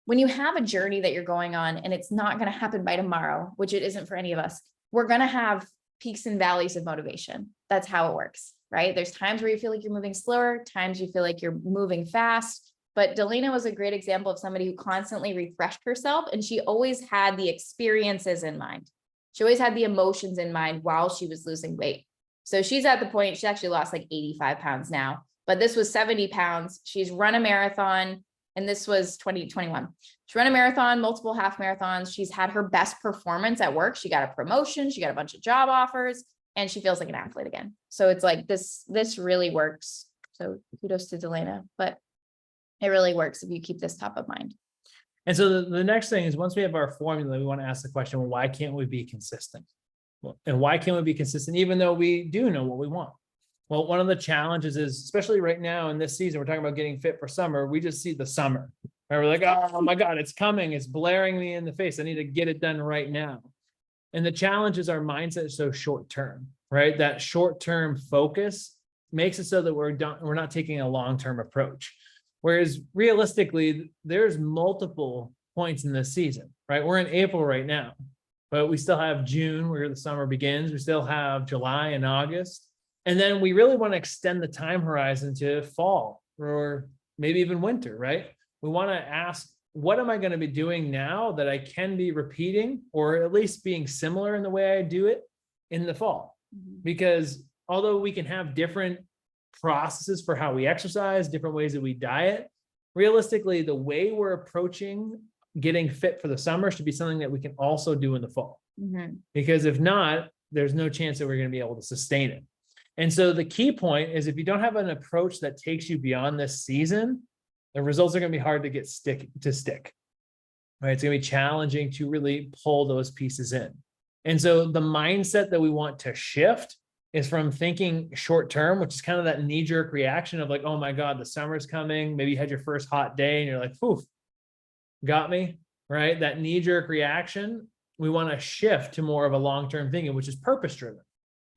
when you have a journey that you're going on and it's not going to happen by tomorrow, which it isn't for any of us, we're going to have peaks and valleys of motivation. That's how it works, right? There's times where you feel like you're moving slower, times you feel like you're moving fast. But Delana was a great example of somebody who constantly refreshed herself, and she always had the experiences in mind. She always had the emotions in mind while she was losing weight. So she's at the point, she actually lost like 85 pounds now, but this was 70 pounds. She's run a marathon, and this was 2021. She ran a marathon, multiple half marathons. She's had her best performance at work. She got a promotion, she got a bunch of job offers, and she feels like an athlete again. So it's like this really works. So kudos to Delana, but it really works if you keep this top of mind. And so the next thing is, once we have our formula, we want to ask the question, well, why can't we be consistent? Well, and why can't we be consistent even though we do know what we want? Well, one of the challenges is, especially right now in this season, we're talking about getting fit for summer. We just see the summer. Right? We're like, oh my God, it's coming. It's blaring me in the face. I need to get it done right now. And the challenge is our mindset is so short-term, right? That short-term focus makes it so that we're not taking a long-term approach. Whereas realistically, there's multiple points in this season, right? We're in April right now, but we still have June where the summer begins. We still have July and August. And then we really want to extend the time horizon to fall or maybe even winter, right? We want to ask, what am I going to be doing now that I can be repeating or at least being similar in the way I do it in the fall? Because although we can have different processes for how we exercise, different ways that we diet, realistically, the way we're approaching getting fit for the summer should be something that we can also do in the fall. Because if not, there's no chance that we're going to be able to sustain it. And so the key point is, if you don't have an approach that takes you beyond this season, the results are going to be hard to get stick, right? It's going to be challenging to really pull those pieces in. And so the mindset that we want to shift is from thinking short term, which is kind of that knee-jerk reaction of like, oh my God, the summer's coming. Maybe you had your first hot day and you're like, poof, got me, right? That knee-jerk reaction, we want to shift to more of a long-term thinking, which is purpose-driven,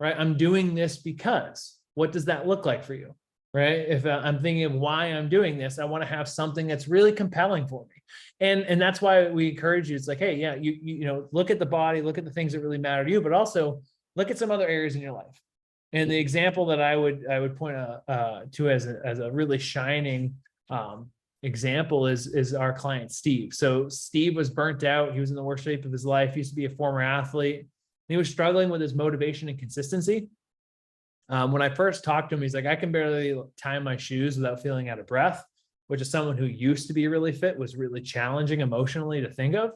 right? I'm doing this because, what does that look like for you, right? If I'm thinking of why I'm doing this, I want to have something that's really compelling for me. And that's why we encourage you. It's like, hey, yeah, you know, look at the body, look at the things that really matter to you, but also look at some other areas in your life. And the example that I would point to as a really shining example is our client, Steve. So Steve was burnt out. He was in the worst shape of his life. He used to be a former athlete. He was struggling with his motivation and consistency. When I first talked to him, he's like, I can barely tie my shoes without feeling out of breath, which is someone who used to be really fit, was really challenging emotionally to think of.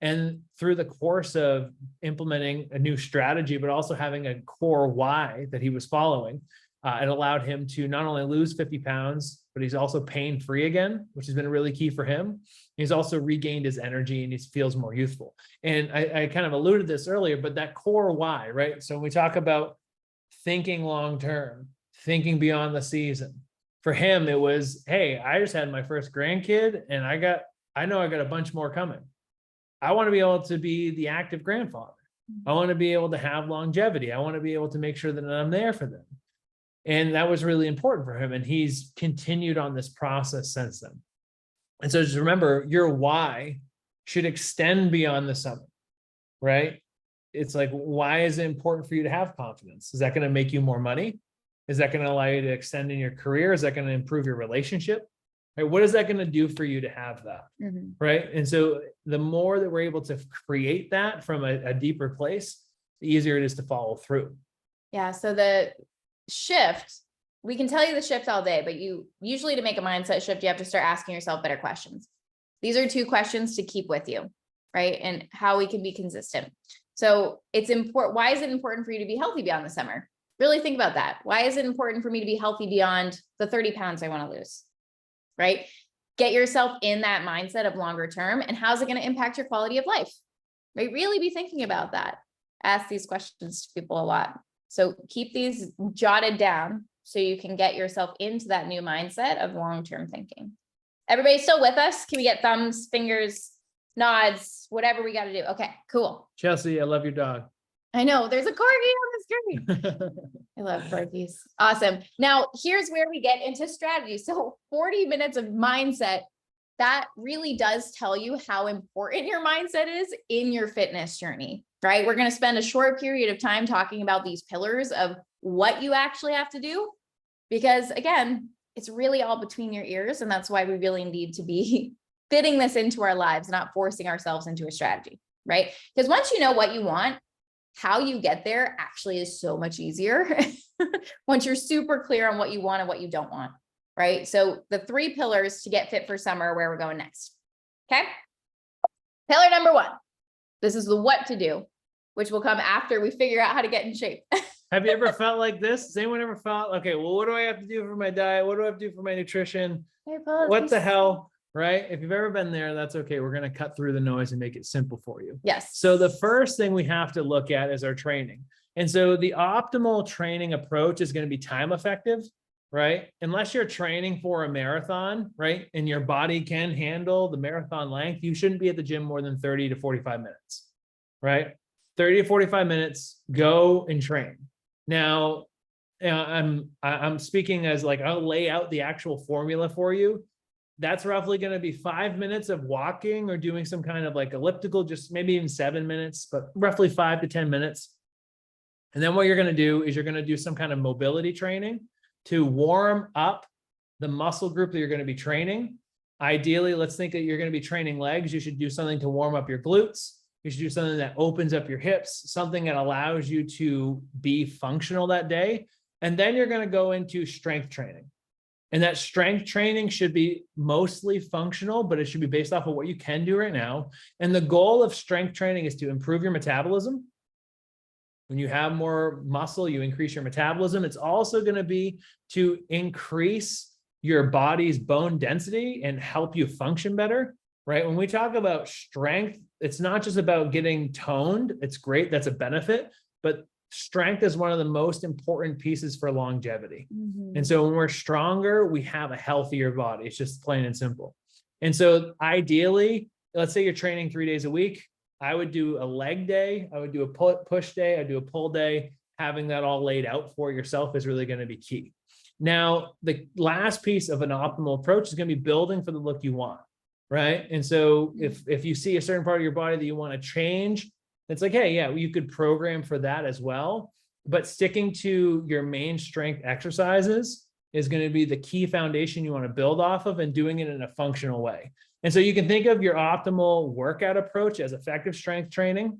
And through the course of implementing a new strategy, but also having a core why that he was following, It allowed him to not only lose 50 pounds, but he's also pain-free again, which has been really key for him. He's also regained his energy and he feels more youthful. And I kind of alluded to this earlier, but that core why, right? So when we talk about thinking long-term, thinking beyond the season, for him, it was, hey, I just had my first grandkid and I know I got a bunch more coming. I want to be able to be the active grandfather. I want to be able to have longevity. I want to be able to make sure that I'm there for them. And that was really important for him. And he's continued on this process since then. And so just remember, your why should extend beyond the summer, right? It's like, why is it important for you to have confidence? Is that going to make you more money? Is that going to allow you to extend in your career? Is that going to improve your relationship? Right? What is that going to do for you to have that? Right? And so the more that we're able to create that from a deeper place, the easier it is to follow through. Yeah. So the shift, we can tell you the shift all day, but you usually, to make a mindset shift, you have to start asking yourself better questions. These are 2 questions to keep with you, right? And how we can be consistent. So it's important. Why is it important for you to be healthy beyond the summer? Really think about that. Why is it important for me to be healthy beyond the 30 pounds I want to lose, right? Get yourself in that mindset of longer term, and how's it going to impact your quality of life, right? Really be thinking about that. Ask these questions to people a lot. So keep these jotted down so you can get yourself into that new mindset of long-term thinking. Everybody still with us? Can we get thumbs, fingers, nods, whatever we got to do? Okay, cool. Chelsea, I love your dog. I know there's a corgi on the screen. I love corgis. Awesome. Now here's where we get into strategy. So 40 minutes of mindset, that really does tell you how important your mindset is in your fitness journey, right? We're going to spend a short period of time talking about these pillars of what you actually have to do, because again, it's really all between your ears. And that's why we really need to be fitting this into our lives, not forcing ourselves into a strategy, right? Because once you know what you want, how you get there actually is so much easier once you're super clear on what you want and what you don't want, right? So the 3 pillars to get fit for summer, where we're going next. Okay. Pillar number 1, this is the what to do, which will come after we figure out how to get in shape. Have you ever felt like this? Has anyone ever felt, okay, well, what do I have to do for my diet? What do I have to do for my nutrition? What the hell? Right? If you've ever been there, that's okay. We're going to cut through the noise and make it simple for you. Yes. So the first thing we have to look at is our training. And so the optimal training approach is going to be time effective, right? Unless you're training for a marathon, right? And your body can handle the marathon length, you shouldn't be at the gym more than 30 to 45 minutes, right? 30 to 45 minutes, go and train. Now, I'm speaking as like, I'll lay out the actual formula for you. That's roughly going to be 5 minutes of walking or doing some kind of like elliptical, just maybe even 7 minutes, but roughly 5 to 10 minutes. And then what you're going to do is you're going to do some kind of mobility training to warm up the muscle group that you're going to be training. Ideally, let's think that you're going to be training legs. You should do something to warm up your glutes. You should do something that opens up your hips, something that allows you to be functional that day. And then you're going to go into strength training. And that strength training should be mostly functional, but it should be based off of what you can do right now. And the goal of strength training is to improve your metabolism. When you have more muscle, you increase your metabolism. It's also going to be to increase your body's bone density and help you function better, right? When we talk about strength, it's not just about getting toned. It's great. That's a benefit, but strength is one of the most important pieces for longevity. And so when we're stronger, we have a healthier body. It's just plain and simple. And so ideally, let's say you're training 3 days a week. I would do a leg day. I would do a push day. I'd do a pull day. Having that all laid out for yourself is really going to be key. Now, the last piece of an optimal approach is going to be building for the look you want, right? And so if you see a certain part of your body that you want to change, it's like, hey, yeah, you could program for that as well. But sticking to your main strength exercises is going to be the key foundation you want to build off of, and doing it in a functional way. And so you can think of your optimal workout approach as effective strength training,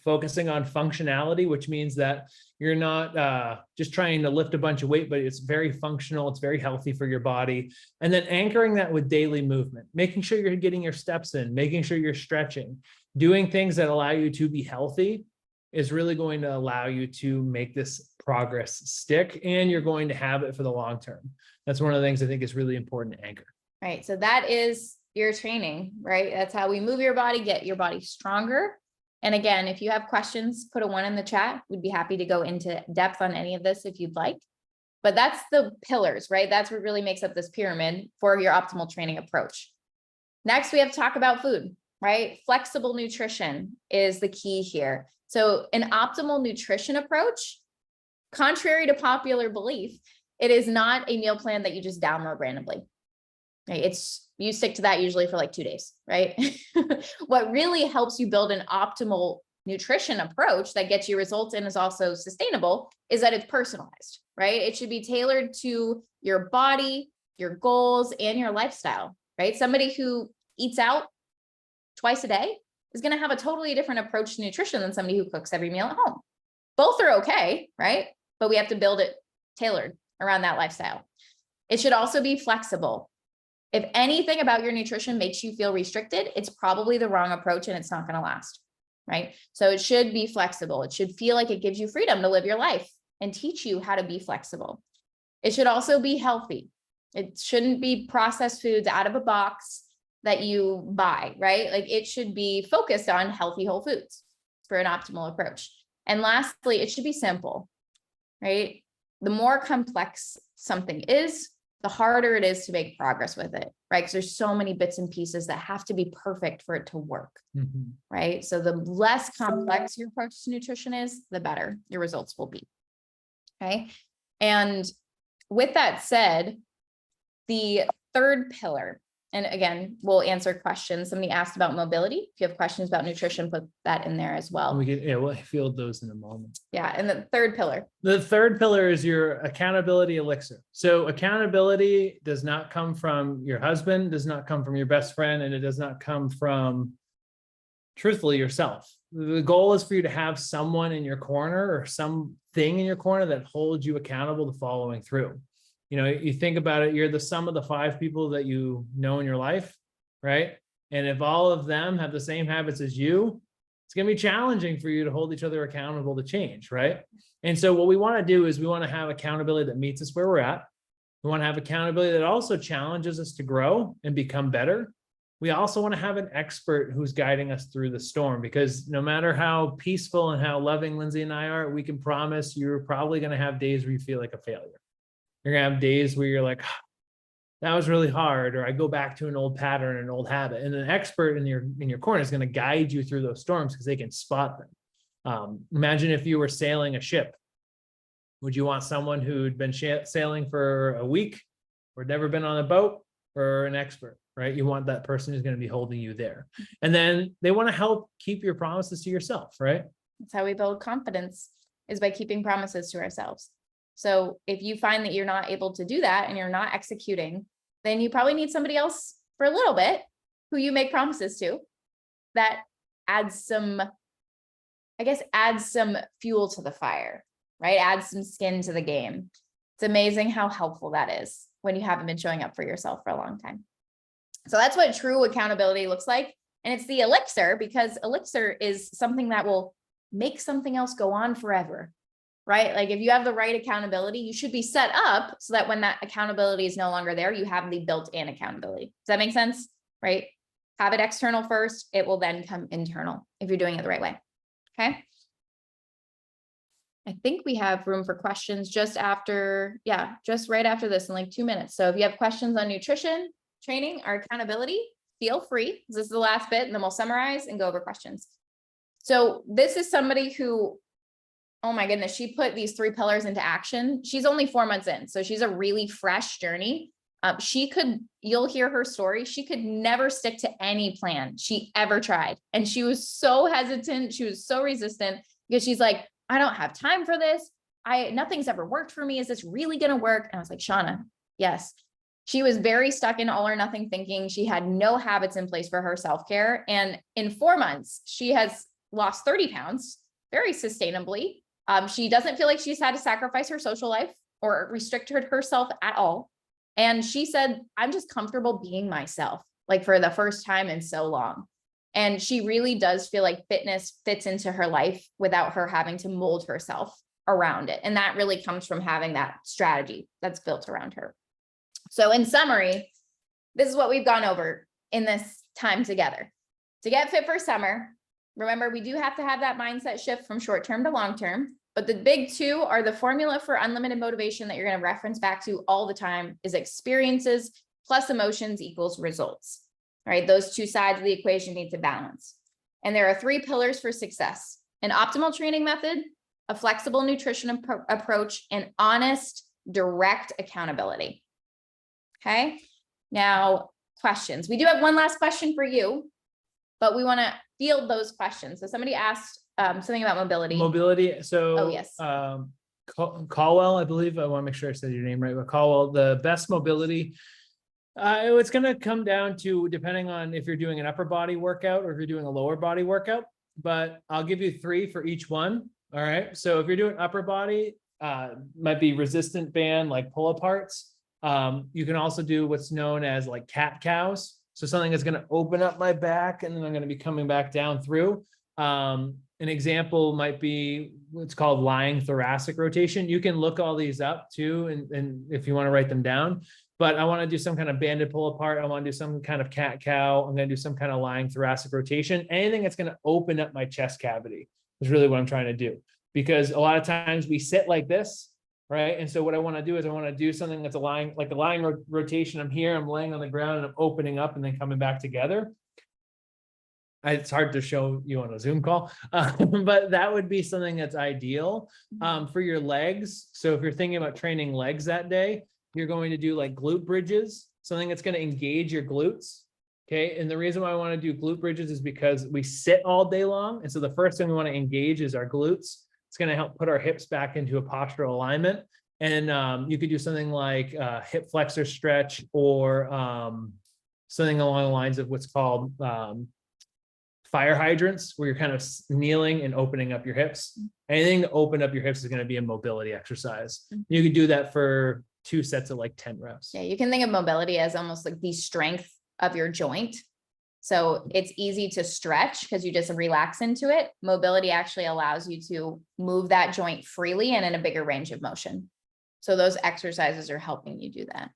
focusing on functionality, which means that you're not just trying to lift a bunch of weight, but it's very functional. It's very healthy for your body. And then anchoring that with daily movement, making sure you're getting your steps in, making sure you're stretching, doing things that allow you to be healthy is really going to allow you to make this progress stick, and you're going to have it for the long term. That's one of the things I think is really important to anchor. Right. So that is your training, right? That's how we move your body, get your body stronger. And again, if you have questions, put a 1 in the chat. We'd be happy to go into depth on any of this if you'd like. But that's the pillars, right? That's what really makes up this pyramid for your optimal training approach. Next, we have to talk about food, right? Flexible nutrition is the key here. So an optimal nutrition approach, contrary to popular belief, it is not a meal plan that you just download randomly. Right? You stick to that usually for like 2 days, right? What really helps you build an optimal nutrition approach that gets you results and is also sustainable is that it's personalized, right? It should be tailored to your body, your goals, and your lifestyle, right? Somebody who eats out twice a day is going to have a totally different approach to nutrition than somebody who cooks every meal at home. Both are okay, right? But we have to build it tailored around that lifestyle. It should also be flexible. If anything about your nutrition makes you feel restricted, it's probably the wrong approach and it's not going to last, right? So it should be flexible. It should feel like it gives you freedom to live your life and teach you how to be flexible. It should also be healthy. It shouldn't be processed foods out of a box that you buy, right? Like it should be focused on healthy whole foods for an optimal approach. And lastly, it should be simple, right? The more complex something is, the harder it is to make progress with it, right? Because there's so many bits and pieces that have to be perfect for it to work, right? So the less complex your approach to nutrition is, the better your results will be, okay? And with that said, the third pillar, and again, we'll answer questions. Somebody asked about mobility. If you have questions about nutrition, put that in there as well. We'll field those in a moment. Yeah. And the third pillar. The third pillar is your accountability elixir. So accountability does not come from your husband, does not come from your best friend, and it does not come from, truthfully, yourself. The goal is for you to have someone in your corner or something in your corner that holds you accountable to following through. You know, you think about it, you're the sum of the 5 people that you know in your life, right? And if all of them have the same habits as you, it's going to be challenging for you to hold each other accountable to change, right? And so what we want to do is we want to have accountability that meets us where we're at. We want to have accountability that also challenges us to grow and become better. We also want to have an expert who's guiding us through the storm, because no matter how peaceful and how loving Lindsey and I are, we can promise you're probably going to have days where you feel like a failure. You're going to have days where you're like, that was really hard, or I go back to an old pattern, an old habit. And an expert in your corner is going to guide you through those storms because they can spot them. Imagine if you were sailing a ship. Would you want someone who'd been sailing for a week or never been on a boat, or an expert, right? You want that person who's going to be holding you there. And then they want to help keep your promises to yourself, right? That's how we build confidence, is by keeping promises to ourselves. So if you find that you're not able to do that and you're not executing, then you probably need somebody else for a little bit who you make promises to, that adds some fuel to the fire, right? Adds some skin to the game. It's amazing how helpful that is when you haven't been showing up for yourself for a long time. So that's what true accountability looks like. And it's the elixir, because elixir is something that will make something else go on forever. Right? Like if you have the right accountability, you should be set up so that when that accountability is no longer there, you have the built-in accountability. Does that make sense? Right? Have it external first. It will then come internal if you're doing it the right way. Okay. I think we have room for questions just right after this in like 2 minutes. So if you have questions on nutrition, training, or accountability, feel free. This is the last bit, and then we'll summarize and go over questions. So this is somebody who, oh my goodness, she put these 3 pillars into action. She's only 4 months in, so she's a really fresh journey. You'll hear her story. She could never stick to any plan she ever tried. And she was so hesitant. She was so resistant because she's like, I don't have time for this. Nothing's ever worked for me. Is this really going to work? And I was like, Shauna, yes. She was very stuck in all or nothing thinking. She had no habits in place for her self-care. And in 4 months, she has lost 30 pounds very sustainably. She doesn't feel like she's had to sacrifice her social life or restrict herself at all. And she said, I'm just comfortable being myself, like for the first time in so long. And she really does feel like fitness fits into her life without her having to mold herself around it. And that really comes from having that strategy that's built around her. So in summary, this is what we've gone over in this time together. To get fit for summer, remember, we do have to have that mindset shift from short-term to long-term, but the big two are the formula for unlimited motivation that you're going to reference back to all the time is experiences plus emotions equals results, right? Those two sides of the equation need to balance. And there are 3 pillars for success: an optimal training method, a flexible nutrition approach, and honest, direct accountability. Okay. Now, questions. We do have one last question for you, but we want to field those questions. So somebody asked something about mobility. Mobility. So, oh, yes. Caldwell, I believe, I want to make sure I said your name right, but Caldwell, the best mobility, it's going to come down to, depending on if you're doing an upper body workout or if you're doing a lower body workout, but I'll give you 3 for each one. All right. So if you're doing upper body, might be resistant band, like pull aparts. You can also do what's known as like cat cows. So something that's going to open up my back and then I'm going to be coming back down through. An example might be what's called lying thoracic rotation. You can look all these up too, and if you want to write them down. But I want to do some kind of banded pull apart. I want to do some kind of cat cow. I'm going to do some kind of lying thoracic rotation. Anything that's going to open up my chest cavity is really what I'm trying to do. Because a lot of times we sit like this, right? And so what I want to do is I want to do something that's like a lying rotation. I'm here, I'm laying on the ground and I'm opening up and then coming back together. It's hard to show you on a Zoom call, but that would be something that's ideal for your legs. So if you're thinking about training legs that day, you're going to do like glute bridges, something that's going to engage your glutes. Okay. And the reason why I want to do glute bridges is because we sit all day long. And so the first thing we want to engage is our glutes. It's going to help put our hips back into a postural alignment. And you could do something like hip flexor stretch or something along the lines of what's called fire hydrants, where you're kind of kneeling and opening up your hips. Anything to open up your hips is going to be a mobility exercise. You could do that for 2 sets of like 10 reps. Yeah, you can think of mobility as almost like the strength of your joint. So it's easy to stretch because you just relax into it. Mobility actually allows you to move that joint freely and in a bigger range of motion. So those exercises are helping you do that.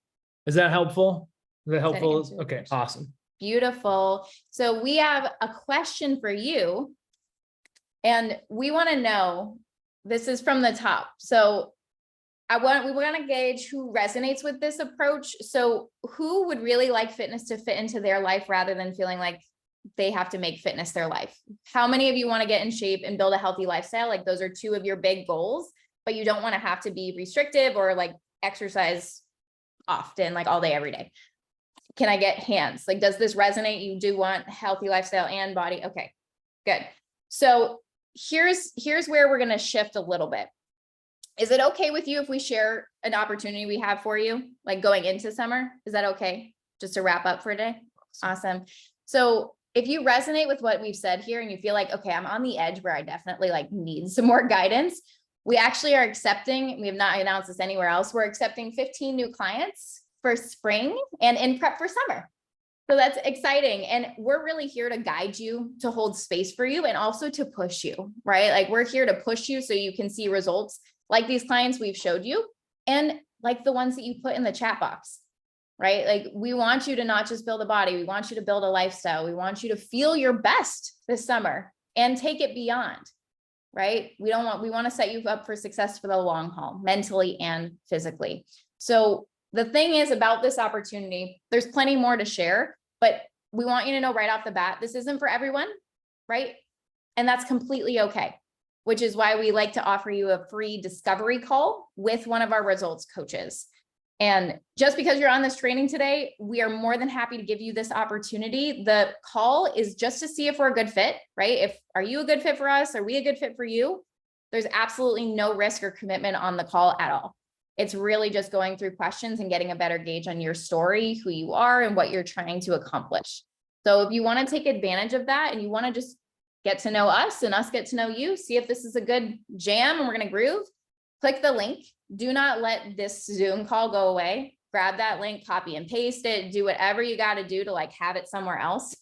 Is that helpful? Is that helpful? Okay, awesome. Beautiful. So we have a question for you, and we want to know, this is from the top. So we want to gauge who resonates with this approach. So who would really like fitness to fit into their life rather than feeling like they have to make fitness their life? How many of you want to get in shape and build a healthy lifestyle? Like those are 2 of your big goals, but you don't want to have to be restrictive or like exercise often, like all day, every day. Can I get hands? Like, does this resonate? You do want healthy lifestyle and body. Okay, good. So here's where we're going to shift a little bit. Is it okay with you if we share an opportunity we have for you, like going into summer? Is that okay? Just to wrap up for a day? Awesome. So if you resonate with what we've said here and you feel like, okay, I'm on the edge where I definitely like need some more guidance, we actually are accepting, we have not announced this anywhere else, we're accepting 15 new clients for spring and in prep for summer. So that's exciting. And we're really here to guide you, to hold space for you, and also to push you, right? Like we're here to push you so you can see results like these clients we've showed you, and like the ones that you put in the chat box, right? Like we want you to not just build a body, we want you to build a lifestyle. We want you to feel your best this summer and take it beyond, right? We want to set you up for success for the long haul, mentally and physically. So the thing is about this opportunity, there's plenty more to share, but we want you to know right off the bat, this isn't for everyone, right? And that's completely okay, which is why we like to offer you a free discovery call with one of our results coaches. And just because you're on this training today, we are more than happy to give you this opportunity. The call is just to see if we're a good fit, right? Are you a good fit for us? Are we a good fit for you? There's absolutely no risk or commitment on the call at all. It's really just going through questions and getting a better gauge on your story, who you are, and what you're trying to accomplish. So if you want to take advantage of that and you want to just get to know us and us get to know you, see if this is a good jam and we're going to groove, click the link. Do not let this Zoom call go away. grab that link, copy and paste it, do whatever you got to do to like have it somewhere else.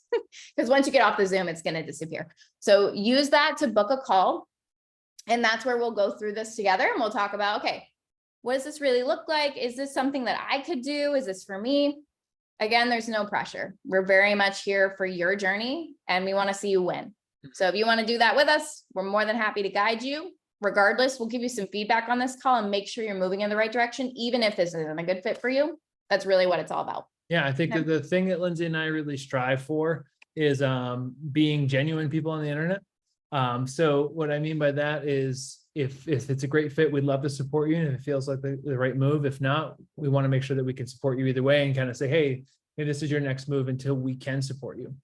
Because once you get off the Zoom, it's going to disappear. So use that to book a call. And that's where we'll go through this together and we'll talk about, okay, what does this really look like? Is this something that I could do? Is this for me? Again, there's no pressure. We're very much here for your journey and we want to see you win. So if you want to do that with us, we're more than happy to guide you. Regardless, we'll give you some feedback on this call and make sure you're moving in the right direction, even if this isn't a good fit for you. That's really what it's all about. Yeah, I think that the thing that Lindsey and I really strive for is being genuine people on the internet. So what I mean by that is if it's a great fit, we'd love to support you. And if it feels like the right move, if not, we want to make sure that we can support you either way and kind of say, hey, maybe this is your next move until we can support you.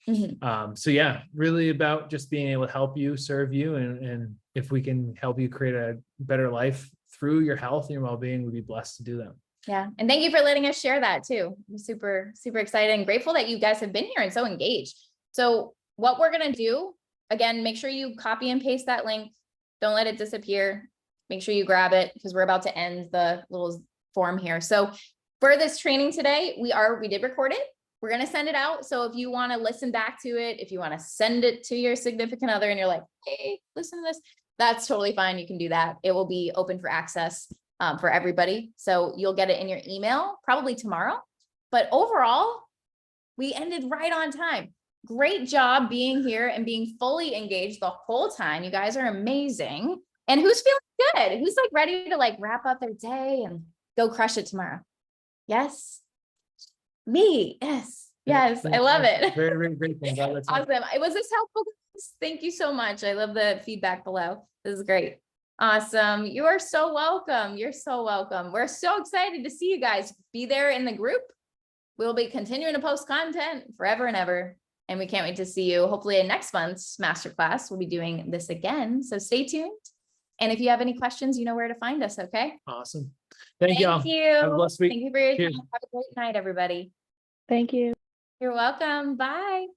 So yeah, really about just being able to help you, serve you. And if we can help you create a better life through your health and your well-being, we'd be blessed to do that. Yeah. And thank you for letting us share that too. I'm super, super excited and grateful that you guys have been here and so engaged. So what we're going to do, again, make sure you copy and paste that link. Don't let it disappear. Make sure you grab it because we're about to end the little form here. So for this training today, we did record it. We're going to send it out. So if you want to listen back to it, if you want to send it to your significant other and you're like, hey, listen to this, that's totally fine. You can do that. It will be open for access for everybody. So you'll get it in your email probably tomorrow. But overall, we ended right on time. Great job being here and being fully engaged the whole time. You guys are amazing. And who's feeling good? Who's like ready to like wrap up their day and go crush it tomorrow? Yes. Me. Yes. Yes. I love it. Very, very grateful. Awesome. Was this helpful? Thank you so much. I love the feedback below. This is great. Awesome. You are so welcome. You're so welcome. We're so excited to see you guys be there in the group. We'll be continuing to post content forever and ever. And we can't wait to see you. Hopefully in next month's masterclass, we'll be doing this again. So stay tuned. And if you have any questions, you know where to find us. Okay. Awesome. Thank you. Thank you. Have a blessed week. Thank you for your Cheers. time. Have a great night, everybody. Thank you. You're welcome. Bye.